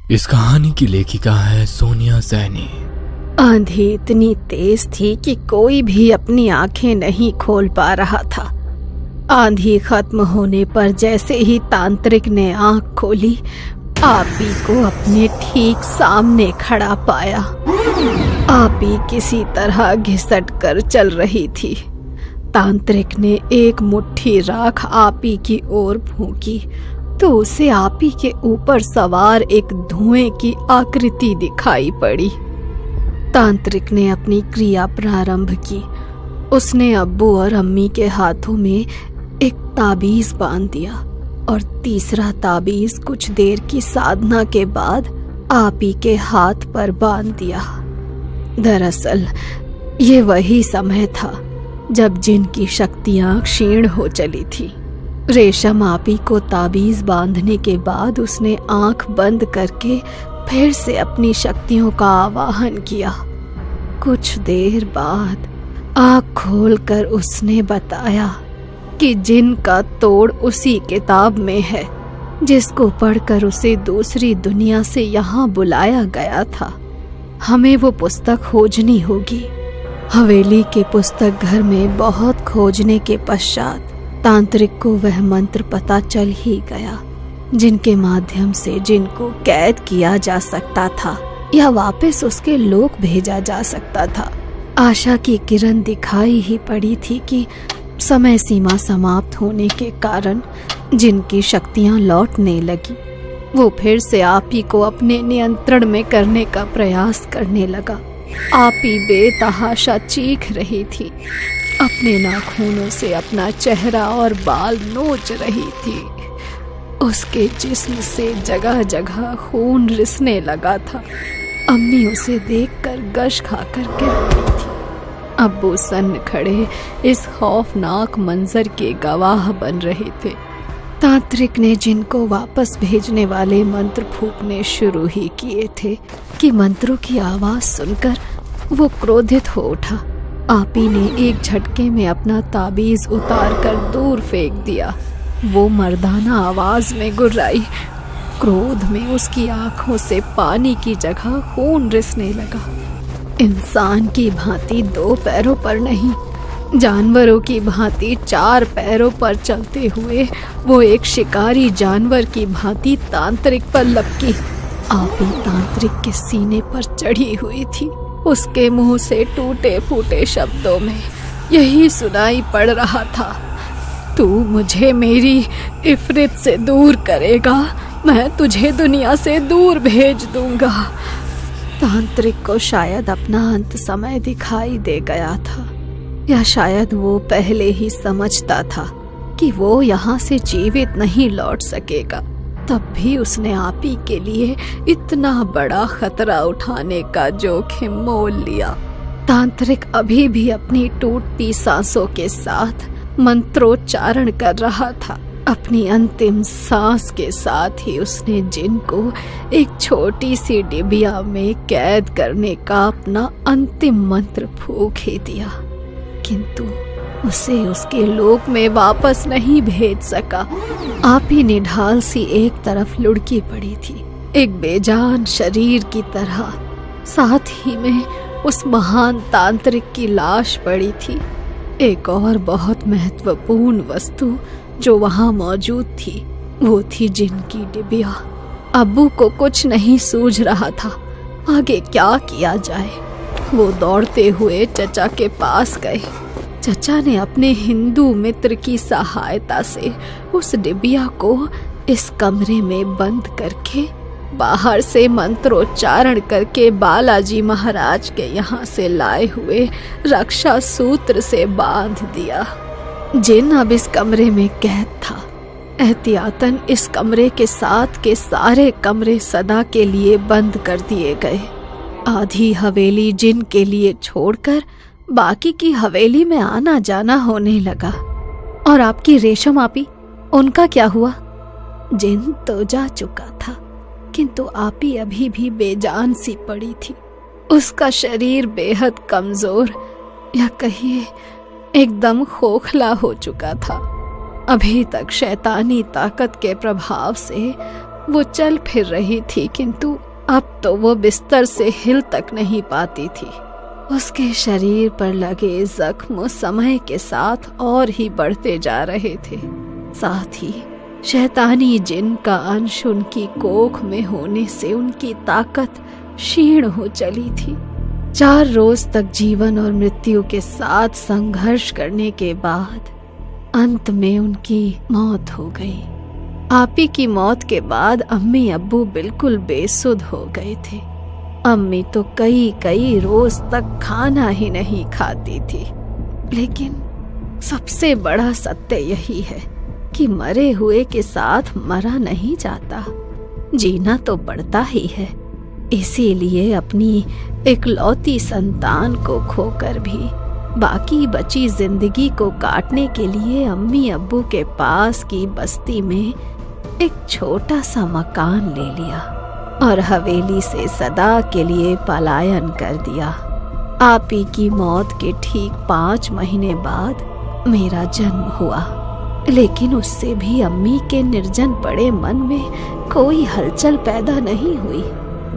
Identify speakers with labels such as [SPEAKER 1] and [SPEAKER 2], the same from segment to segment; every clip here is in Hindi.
[SPEAKER 1] इस कहानी की लेखिका है सोनिया सैनी।
[SPEAKER 2] आंधी इतनी तेज थी कि कोई भी अपनी आंखें नहीं खोल पा रहा था। आंधी खत्म होने पर जैसे ही तांत्रिक ने आंख खोली, आपी को अपने ठीक सामने खड़ा पाया। आपी किसी तरह घिसट कर चल रही थी। तांत्रिक ने एक मुट्ठी राख आपी की ओर फूंकी तो उसे आपी के ऊपर सवार एक धुएं की आकृति दिखाई पड़ी। तांत्रिक ने अपनी क्रिया प्रारंभ की। उसने अब्बू और अम्मी के हाथों में एक ताबीज बांध दिया और तीसरा ताबीज कुछ देर की साधना के बाद आपी के हाथ पर बांध दिया। दरअसल ये वही समय था जब जिन की शक्तियां क्षीण हो चली थी। रेशम आपी को ताबीज बांधने के बाद उसने आंख बंद करके फिर से अपनी शक्तियों का आवाहन किया। कुछ देर बाद आंख खोलकर उसने बताया कि जिन का तोड़ उसी किताब में है जिसको पढ़कर उसे दूसरी दुनिया से यहाँ बुलाया गया था। हमें वो पुस्तक खोजनी होगी। हवेली के पुस्तक घर में बहुत खोजने के पश्चात तांत्रिक को वह मंत्र पता चल ही गया जिनके माध्यम से जिनको कैद किया जा सकता था या वापस उसके लोक भेजा जा सकता था। आशा की किरण दिखाई ही पड़ी थी कि समय सीमा समाप्त होने के कारण जिनकी शक्तियां लौटने लगी। वो फिर से आपी को अपने नियंत्रण में करने का प्रयास करने लगा। आपी बेतहाशा चीख रही थी। अपने नाखूनों से अपना चेहरा और बाल नोच रही थी। उसके जिस्म से जगह जगह खून रिसने लगा था। अम्मी उसे देखकर गश खाकर गिर पड़ी थी। अब्बू सन्न खड़े इस खौफनाक मंजर के गवाह बन रहे थे। तांत्रिक ने जिनको वापस भेजने वाले मंत्र फूंकने शुरू ही किए थे कि मंत्रों की आवाज सुनकर वो क्रोधित हो उठा। आपी ने एक झटके में अपना ताबीज उतारकर दूर फेंक दिया। वो मर्दाना आवाज में गुर्राई। क्रोध में उसकी आंखों से पानी की जगह खून रिसने लगा। इंसान की भांति 2 पैरों पर नहीं, जानवरों की भांति 4 पैरों पर चलते हुए वो एक शिकारी जानवर की भांति तांत्रिक पर लपकी। आपी तांत्रिक के सीने पर चढ़ी हुई थी। उसके मुंह से टूटे फूटे शब्दों में यही सुनाई पड़ रहा था, तू मुझे मेरी इफरित से दूर करेगा, मैं तुझे दुनिया से दूर भेज दूंगा। तांत्रिक को शायद अपना अंत समय दिखाई दे गया था, या शायद वो पहले ही समझता था कि वो यहाँ से जीवित नहीं लौट सकेगा। तब भी उसने आपी के लिए इतना बड़ा खतरा उठाने का जोखिम मोल लिया। तांत्रिक अभी भी अपनी टूटती सांसों के साथ मंत्रोच्चारण कर रहा था। अपनी अंतिम सांस के साथ ही उसने जिन को एक छोटी सी डिबिया में कैद करने का अपना अंतिम मंत्र फूंक ही दिया, किंतु उसे उसके लोक में वापस नहीं भेज सका। आपी निढाल सी एक तरफ लुढ़की पड़ी थी, एक बेजान शरीर की तरह। साथ ही में उस महान तांत्रिक की लाश पड़ी थी। एक और बहुत महत्वपूर्ण वस्तु जो वहां मौजूद थी वो थी जिन की डिबिया। अब्बू को कुछ नहीं सूझ रहा था आगे क्या किया जाए। वो दौड़ते हुए चचा के पास गए। चचा ने अपने हिंदू मित्र की सहायता से उस डिबिया को इस कमरे में बंद करके बाहर से मंत्रोच्चारण करके बालाजी महाराज के यहाँ से लाए हुए रक्षा सूत्र से बांध दिया। जिन अब इस कमरे में कैद था। एहतियातन इस कमरे के साथ के सारे कमरे सदा के लिए बंद कर दिए गए। आधी हवेली जिन के लिए छोड़कर बाकी की हवेली में आना जाना होने लगा। और आपकी रेशम आपी, उनका क्या हुआ? जिन तो जा चुका था, किंतु आपी अभी भी बेजान सी पड़ी थी। उसका शरीर बेहद कमजोर या कहिए एकदम खोखला हो चुका था। अभी तक शैतानी ताकत के प्रभाव से वो चल फिर रही थी, किंतु अब तो वो बिस्तर से हिल तक नहीं पाती थी। उसके शरीर पर लगे जख्म समय के साथ और ही बढ़ते जा रहे थे। साथ ही शैतानी जिन का अंश उनकी कोख में होने से उनकी ताकत क्षीण हो चली थी। 4 रोज तक जीवन और मृत्यु के साथ संघर्ष करने के बाद अंत में उनकी मौत हो गई। आपी की मौत के बाद अम्मी अब्बू बिल्कुल बेसुध हो गए थे। अम्मी तो कई रोज तक खाना ही नहीं खाती थी। लेकिन सबसे बड़ा सत्य यही है कि मरे हुए के साथ मरा नहीं जाता, जीना तो पड़ता ही है। इसीलिए अपनी इकलौती संतान को खोकर भी बाकी बची जिंदगी को काटने के लिए अम्मी अब्बू के पास की बस्ती में एक छोटा सा मकान ले लिया और हवेली से सदा के लिए पलायन कर दिया। आपी की मौत के ठीक 5 महीने बाद मेरा जन्म हुआ, लेकिन उससे भी अम्मी के निर्जन पड़े मन में कोई हलचल पैदा नहीं हुई।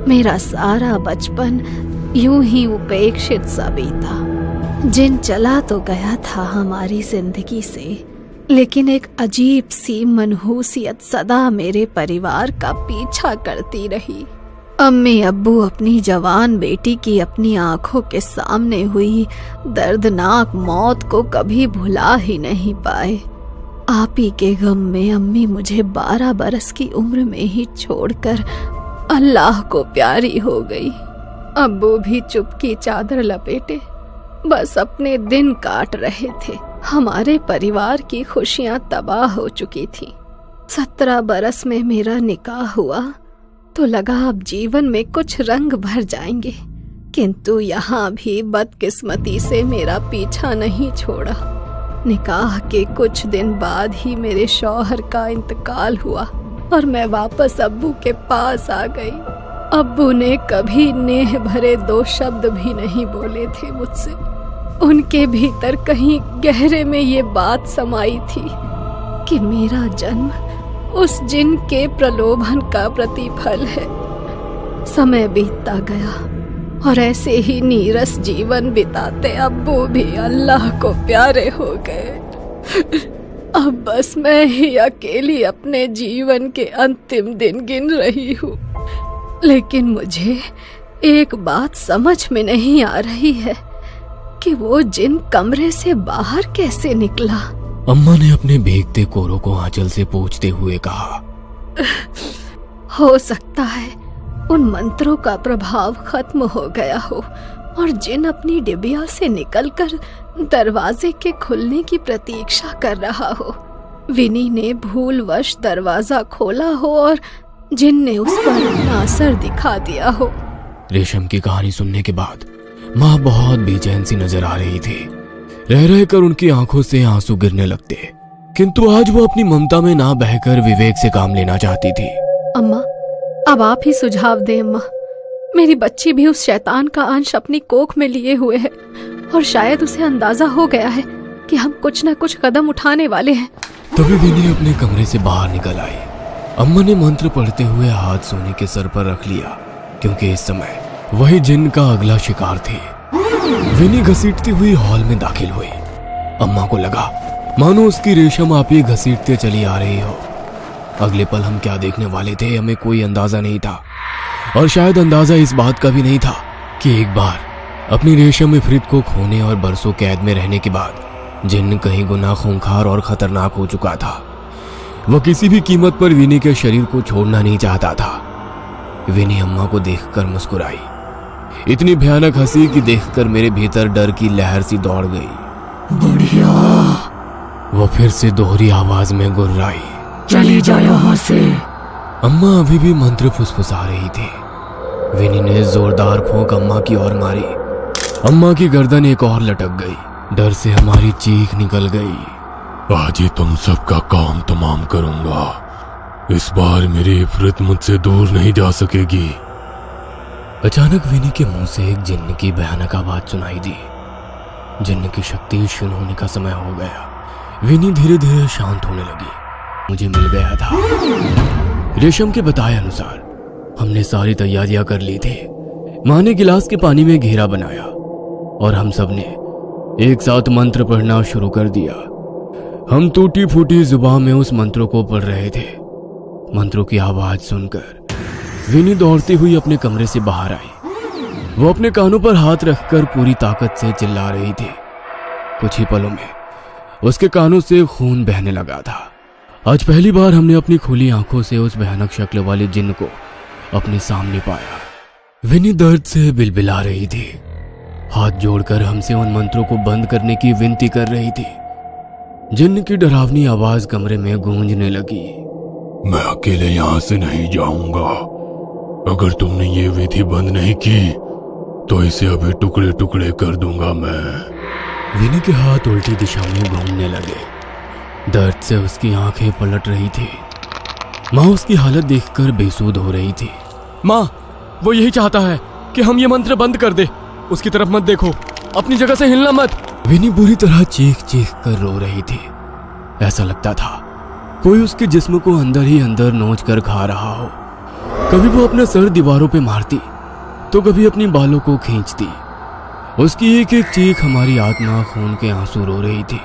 [SPEAKER 2] मेरा सारा बचपन यूं ही उपेक्षित सा बीता। जिन चला तो गया था हमारी जिंदगी से, लेकिन एक अजीब सी मनहूसियत सदा मेरे परिवार का पीछा करती रही। अम्मी अब्बू अपनी जवान बेटी की अपनी आंखों के सामने हुई दर्दनाक मौत को कभी भुला ही नहीं पाए। आप ही के गम में अम्मी मुझे 12 बरस की उम्र में ही छोड़कर अल्लाह को प्यारी हो गई। अब्बू भी चुप की चादर लपेटे बस अपने दिन काट रहे थे। हमारे परिवार की खुशियां तबाह हो चुकी थीं। 17 बरस में मेरा निकाह हुआ तो लगा अब जीवन में कुछ रंग भर जाएंगे, किंतु यहाँ भी बदकिस्मती से मेरा पीछा नहीं छोड़ा। निकाह के कुछ दिन बाद ही मेरे शौहर का इंतकाल हुआ और मैं वापस अब्बू के पास आ गई। अब्बू ने कभी नेह भरे 2 शब्द भी नहीं बोले थे मुझसे। उनके भीतर कहीं गहरे में ये बात समाई थी कि मेरा जन्म उस जिन के प्रलोभन का प्रतिफल है। समय बीतता गया और ऐसे ही नीरस जीवन बिताते अब्बू भी अल्लाह को प्यारे हो गए। अब बस मैं ही अकेली अपने जीवन के अंतिम दिन गिन रही हूँ। लेकिन मुझे एक बात समझ में नहीं आ रही है कि वो जिन कमरे से बाहर कैसे निकला।
[SPEAKER 1] अम्मा ने अपने भीगते कोरों को आंचल से पोंछते हुए कहा,
[SPEAKER 2] हो सकता है उन मंत्रों का प्रभाव खत्म हो गया हो और जिन अपनी डिबिया से निकलकर दरवाजे के खुलने की प्रतीक्षा कर रहा हो। विनी ने भूलवश दरवाजा खोला हो और जिन ने उस पर अपना असर दिखा दिया हो।
[SPEAKER 1] रेशम की कहानी सुनने के बाद माँ बहुत बेचैन सी नजर आ रही थी। रह रहकर उनकी आंखों से आंसू गिरने लगते, किंतु आज वो अपनी ममता में ना बहकर विवेक से काम लेना चाहती थी।
[SPEAKER 2] अम्मा, अब आप ही सुझाव दें। अम्मा, मेरी बच्ची भी उस शैतान का अंश अपनी कोख में लिए हुए है और शायद उसे अंदाजा हो गया है कि हम कुछ न कुछ कदम उठाने वाले हैं।
[SPEAKER 1] तभी विनी अपने कमरे से बाहर निकल आई। अम्मा ने मंत्र पढ़ते हुए हाथ सोने के सर पर रख लिया, क्योंकि इस समय वही जिन का अगला शिकार थे। विनी घसीटती हुई हॉल में दाखिल हुई। अम्मा को लगा मानो उसकी रेशम आप ही घसीटते चली आ रही हो। अगले पल हम क्या देखने वाले थे हमें कोई अंदाजा नहीं था, और शायद अंदाजा इस बात का भी नहीं था कि एक बार अपनी रेशम इफरित को खोने और बरसों कैद में रहने के बाद जिन कहीं गुना खूंखार और खतरनाक हो चुका था। वह किसी भी कीमत पर विनी के शरीर को छोड़ना नहीं चाहता था। विनी अम्मा को देखकर मुस्कुराई, इतनी भयानक हंसी कि देखकर मेरे भीतर डर की लहर सी दौड़ गई।
[SPEAKER 3] बढ़िया।
[SPEAKER 1] वो फिर से दोहरी आवाज में गुर्राई,
[SPEAKER 3] चली जा यहाँ से।
[SPEAKER 1] अम्मा अभी भी मंत्र फुसफुसा रही थी। विनी ने जोरदार फूंक अम्मा की ओर मारी। अम्मा की गर्दन एक और लटक गई। डर से हमारी चीख निकल गई।
[SPEAKER 4] आज ही तुम सबका काम तमाम करूंगा। इस बार मेरी इफरित मुझसे दूर नहीं जा सकेगी।
[SPEAKER 1] अचानक विनी के मुंह से एक जिन्न की भयानक आवाज सुनाई दी। जिन्न की शक्ति क्षीण होने का समय हो गया। विनी धीरे धीरे शांत होने लगी। मुझे मिल गया था रेशम के बताए अनुसार हमने सारी तैयारियां कर ली थी। माँ ने गिलास के पानी में घेरा बनाया और हम सब ने एक साथ मंत्र पढ़ना शुरू कर दिया। हम टूटी फूटी जुबान में उस मंत्रों को पढ़ रहे थे। मंत्रों की आवाज सुनकर विनी दौड़ती हुई अपने कमरे से बाहर आई। वो अपने कानों पर हाथ रखकर पूरी ताकत से चिल्ला रही थी। कुछ ही पलों में उसके कानों से खून बहने लगा था। आज पहली बार हमने अपनी खुली आंखों से उस भयानक शक्ल वाले जिन्न को अपने सामने पाया। विनी दर्द से बिलबिला रही थी, हाथ जोड़कर हमसे उन मंत्रों को बंद करने की विनती कर रही थी। जिन्न की डरावनी आवाज कमरे में गूंजने लगी।
[SPEAKER 4] मैं अकेले यहाँ से नहीं जाऊंगा। अगर तुमने ये विधि बंद नहीं की तो इसे अभी टुकड़े टुकड़े कर दूंगा मैं।
[SPEAKER 1] विनी के हाथ उल्टी दिशा में घूमने लगे। दर्द से उसकी आंखें पलट रही थी। माँ उसकी हालत देखकर बेसुध हो रही थी। माँ, वो यही चाहता है कि हम ये मंत्र बंद कर दे। उसकी तरफ मत देखो, अपनी जगह से हिलना मत। विनी बुरी तरह चीख चीख कर रो रही थी। ऐसा लगता था कोई उसके जिस्म को अंदर ही अंदर नोच कर खा रहा हो। कभी वो अपना सर दीवारों पे मारती तो कभी अपनी बालों को खींचती। उसकी एक एक चीख हमारी आत्मा खून के आंसू रो रही थी।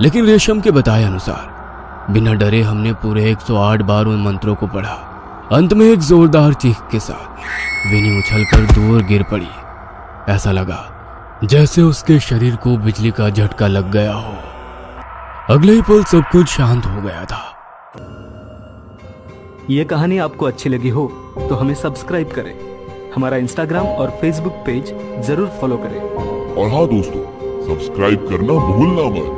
[SPEAKER 1] लेकिन रेशम के बताए अनुसार बिना डरे हमने पूरे 108 बार उन मंत्रों को पढ़ा। अंत में एक जोरदार चीख के साथ विनी उछलकर दूर गिर पड़ी। ऐसा लगा जैसे उसके शरीर को बिजली का झटका लग गया हो। अगले ही पल सब कुछ शांत हो गया था।
[SPEAKER 5] ये कहानी आपको अच्छी लगी हो तो हमें सब्सक्राइब करें, हमारा इंस्टाग्राम और फेसबुक पेज जरूर फॉलो करें।
[SPEAKER 6] और हाँ दोस्तों, सब्सक्राइब करना भूलना मत।